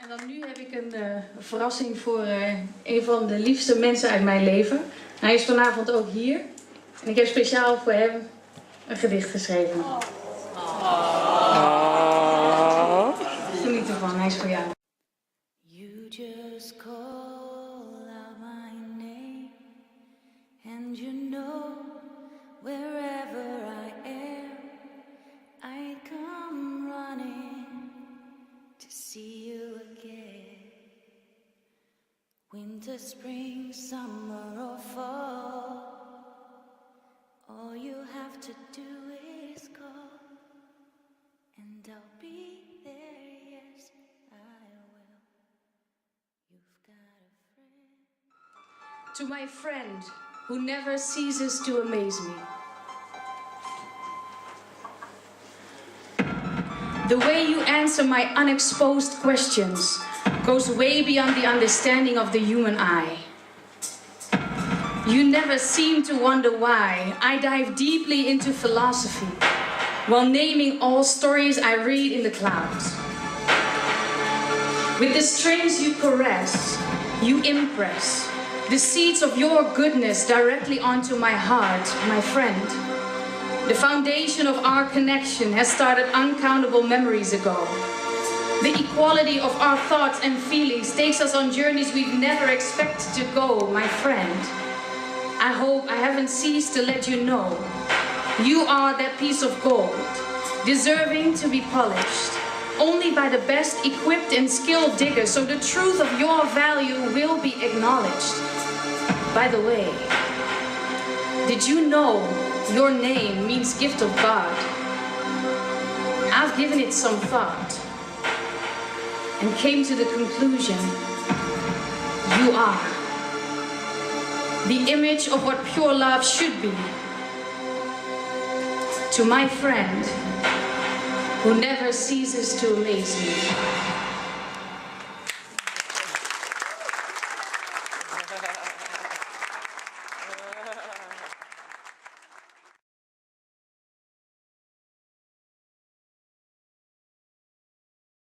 En dan nu heb ik een verrassing voor een van de liefste mensen uit mijn leven. Hij is vanavond ook hier. En ik heb speciaal voor hem een gedicht geschreven. Geniet ervan, hij is voor jou. You just call out my name, and you know wherever I am, I come running to see you again. Winter, spring, summer or fall, all you have to do is call, and I'll be there, yes, I will. You've got a friend. To my friend who never ceases to amaze me. The way you answer my unexposed questions goes way beyond the understanding of the human eye. You never seem to wonder why I dive deeply into philosophy while naming all stories I read in the clouds. With the strings you caress, you impress the seeds of your goodness directly onto my heart, my friend. The foundation of our connection has started uncountable memories ago. The equality of our thoughts and feelings takes us on journeys we've never expected to go, my friend. I hope I haven't ceased to let you know you are that piece of gold, deserving to be polished only by the best equipped and skilled diggers, so the truth of your value will be acknowledged. By the way, did you know your name means gift of God? I've given it some thought and came to the conclusion you are the image of what pure love should be. To my friend who never ceases to amaze me.